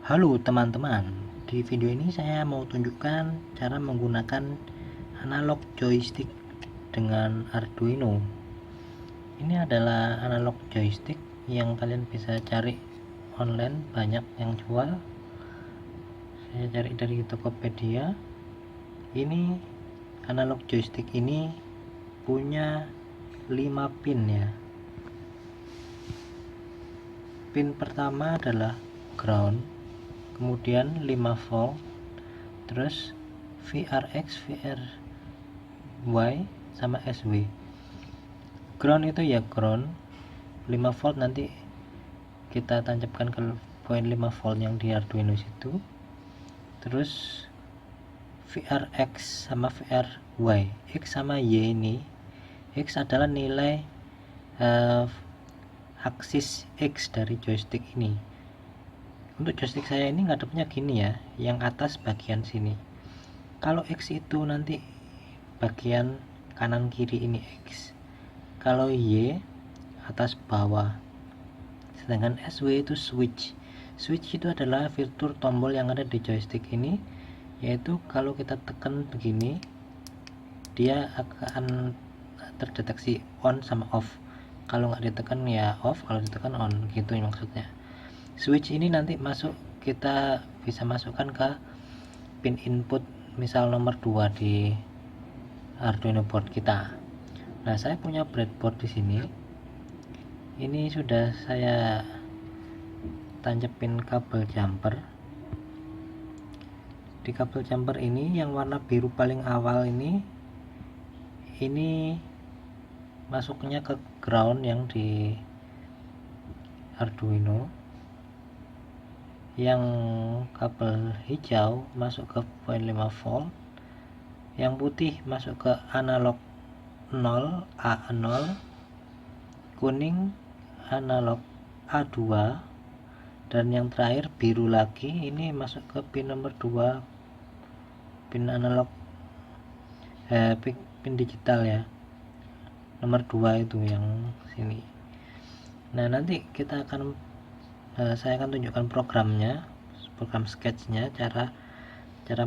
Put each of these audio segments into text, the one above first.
Halo teman-teman, di video ini saya mau tunjukkan cara menggunakan analog joystick dengan Arduino. Ini adalah analog joystick yang kalian bisa cari online, banyak yang jual. Saya cari dari Tokopedia. Ini analog joystick ini punya 5 pin ya. Pin pertama adalah ground, kemudian 5 volt, terus VRX, VRY sama SW. Ground itu ya ground 5 volt, nanti kita tancapkan ke poin 5 volt yang di Arduino situ. Terus VRX sama VRY, X sama Y ini, X adalah nilai aksis X dari joystick ini. Untuk joystick saya ini ngadepnya gini ya, yang atas bagian sini. Kalau X itu nanti bagian kanan kiri ini X, kalau Y atas bawah. Sedangkan SW itu switch. Switch itu adalah fitur tombol yang ada di joystick ini, yaitu kalau kita tekan begini dia akan terdeteksi on sama off. Kalau nggak ditekan ya off, kalau ditekan on, gitu maksudnya. Switch ini nanti masuk, kita bisa masukkan ke pin input, misal nomor 2 di Arduino board kita. Nah, saya punya breadboard di sini. Ini sudah saya tancapin kabel jumper. Di kabel jumper ini yang warna biru paling awal ini masuknya ke ground yang di Arduino. Yang kabel hijau masuk ke poin 5 volt, yang putih masuk ke analog 0 A0, kuning analog A2, dan yang terakhir biru lagi ini masuk ke pin nomor 2, pin analog pin digital ya, nomor 2 itu yang sini. Nah, nanti kita akan saya akan tunjukkan programnya, program sketchnya, cara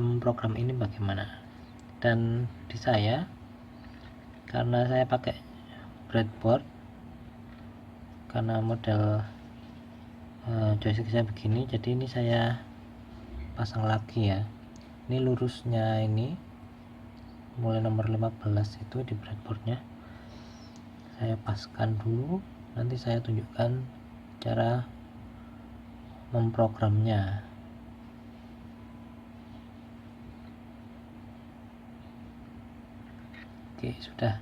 memprogram ini bagaimana. Dan di saya, karena saya pakai breadboard, karena model joystick saya begini, jadi ini saya pasang lagi ya. Ini lurusnya ini mulai nomor 15 itu di breadboardnya saya paskan dulu, nanti saya tunjukkan cara memprogramnya. Oke, sudah.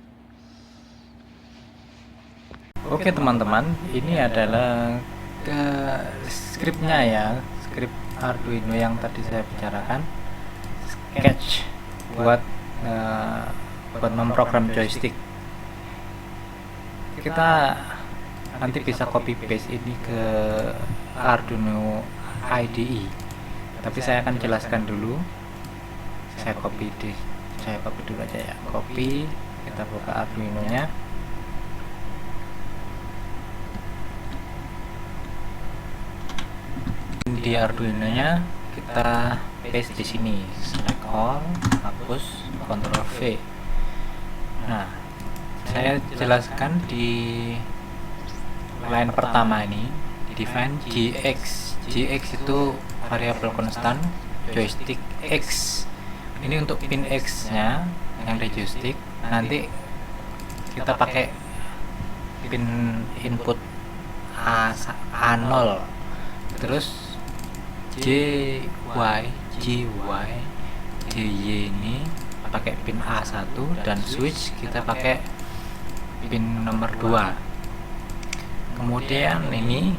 Oke teman-teman, ini adalah skripnya ya, skrip Arduino yang tadi saya bicarakan, sketch buat memprogram joystick. Kita nanti bisa copy paste ini ke Arduino IDE, tapi saya akan jelaskan dulu. Saya copy dulu aja ya, copy, kita buka Arduino nya. Di Arduino nya kita paste di sini, select all, hapus, Ctrl V. Nah, saya jelaskan di line pertama ini, define GX itu variabel konstan joystick X. Ini untuk pin X nya yang di joystick. Nanti kita pakai pin input A0, terus JY ini pakai pin A1, dan switch kita pakai pin nomor 2. Kemudian ini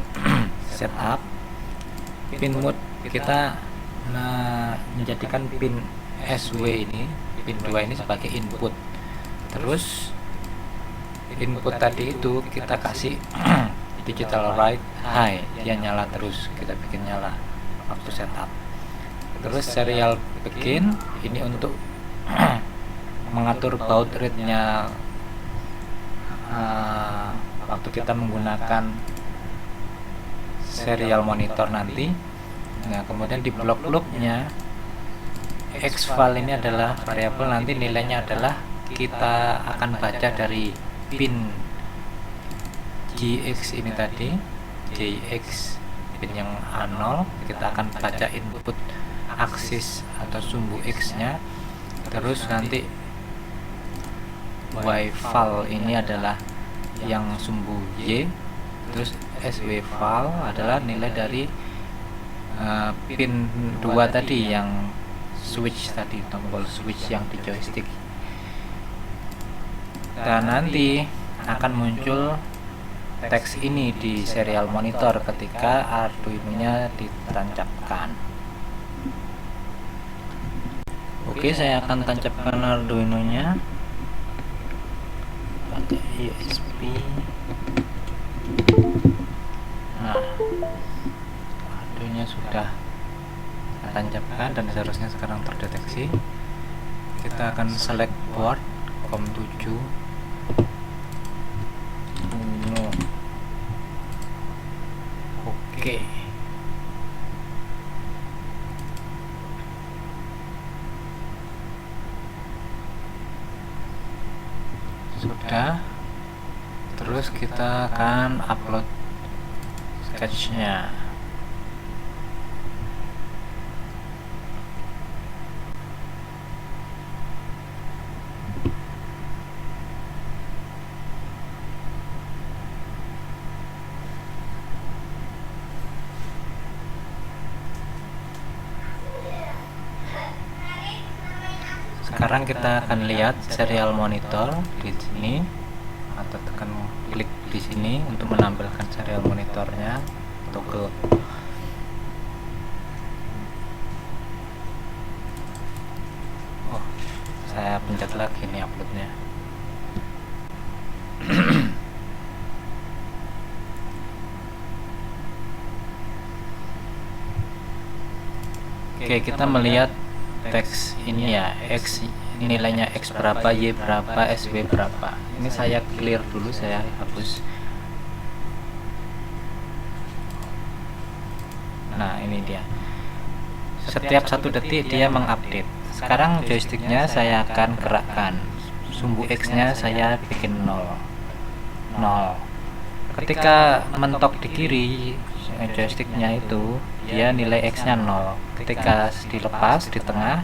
setup pin mode, kita menjadikan pin SW ini, pin 2 ini sebagai input. Terus input tadi itu kita kasih digital write high, dia nyala terus, kita bikin nyala waktu setup. Terus serial begin ini untuk mengatur baud rate nya waktu kita menggunakan serial monitor nanti. Nah, kemudian di blok loopnya X file ini adalah variabel, nanti nilainya adalah kita akan baca dari pin JX ini tadi, JX pin yang A0, kita akan baca input aksis atau sumbu X nya, terus nanti Y file ini adalah yang sumbu Y, terus SW file adalah nilai dari pin 2 tadi yang switch tadi, tombol switch yang di joystick. Dan nanti akan muncul teks ini di serial monitor ketika Arduino-nya ditancapkan. Oke, saya akan tancapkan Arduino-nya pakai USB. Nah, Arduino sudah tancapkan dan seharusnya sekarang terdeteksi. Kita akan select board COM7 Uno. Oke, sudah. Terus kita akan upload sketchnya. Sekarang kita akan lihat serial monitor di sini, atau tekan klik di sini untuk menampilkan serial monitornya, toggle. Oh, saya pencet lagi nih uploadnya. Oke, kita melihat teks ini ya, X nilainya X berapa, Y berapa, SW berapa. Ini saya clear dulu, saya hapus. Nah, ini dia. Setiap 1 detik dia mengupdate. Sekarang joysticknya saya akan gerakkan. Sumbu X nya saya bikin 0. Ketika mentok di kiri joysticknya itu, dia nilai X nya 0. Ketika dilepas di tengah,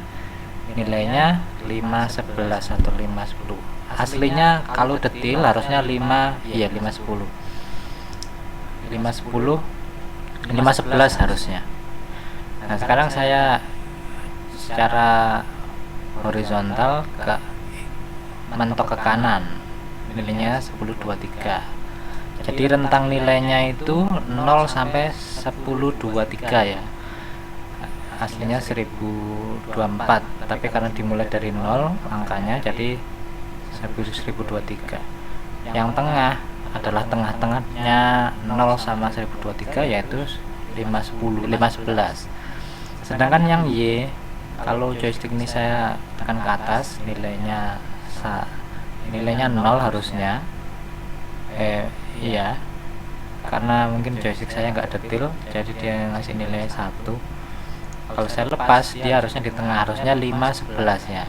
nilainya 511 atau 510. Aslinya kalau detil harusnya 510 511 harusnya. Nah, sekarang saya secara horizontal mentok ke kanan, nilainya 1023. Jadi rentang nilainya itu 0 sampai 1023 ya. Aslinya 1024, tapi karena dimulai dari 0 angkanya, jadi 1023. Yang tengah adalah tengah-tengahnya 0 sama 1023, yaitu 511. Sedangkan yang Y, kalau joystick ini saya tekan ke atas, nilainya 0 harusnya. Iya, karena mungkin joystick saya nggak detail, jadi dia ngasih nilai 1. Kalau saya lepas, dia harusnya di tengah, harusnya 511 ya.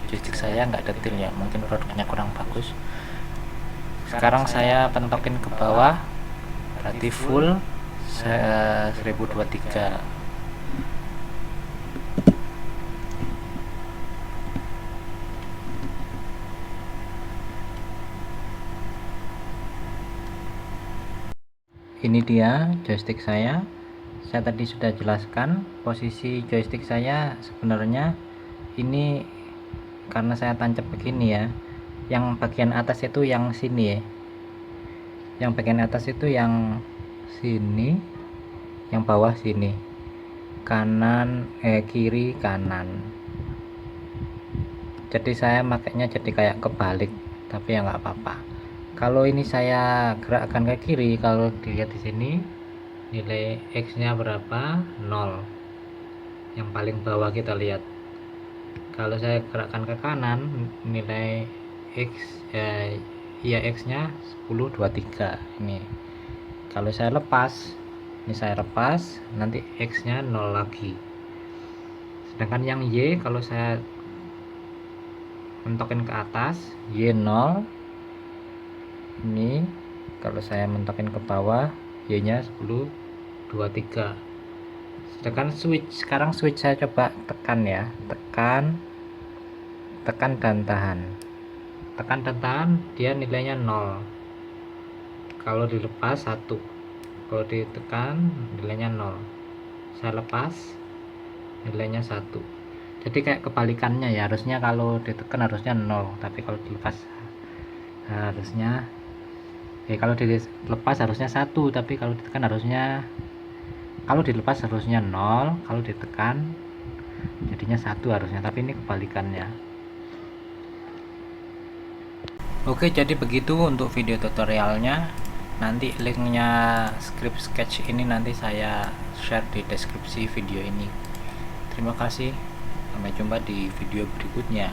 Joystick saya nggak detail ya, mungkin produknya kurang bagus. Sekarang saya pentokin ke bawah, berarti full 1023. Ini dia joystick saya. Saya tadi sudah jelaskan posisi joystick saya sebenarnya ini, karena saya tancap begini ya. Yang bagian atas itu yang sini ya. Yang bagian atas itu yang sini, yang bawah sini. Kiri kanan. Jadi saya makanya jadi kayak kebalik, tapi ya nggak apa-apa. Kalau ini saya gerakkan ke kiri, kalau dilihat di sini nilai X nya berapa? 0. Yang paling bawah kita lihat. Kalau saya gerakkan ke kanan, nilai X X nya 1023 ini. Kalau saya lepas, Ini saya lepas, nanti X nya 0 lagi. Sedangkan yang Y kalau saya mentokin ke atas, Y 0. Ini kalau saya mentokin ke bawah, Y nya 10, 23. Sedangkan sekarang switch saya coba tekan ya, tekan dan tahan, dia nilainya 0. Kalau dilepas 1, kalau ditekan nilainya 0. Saya lepas nilainya 1. Jadi kayak kebalikannya ya, harusnya kalau ditekan harusnya 0, tapi kalau dilepas harusnya kalau dilepas harusnya 1, tapi kalau ditekan harusnya, kalau dilepas harusnya 0, kalau ditekan jadinya 1 harusnya, tapi ini kebalikannya. Oke, jadi begitu untuk video tutorialnya. Nanti linknya script sketch ini nanti saya share di deskripsi video ini. Terima kasih, sampai jumpa di video berikutnya.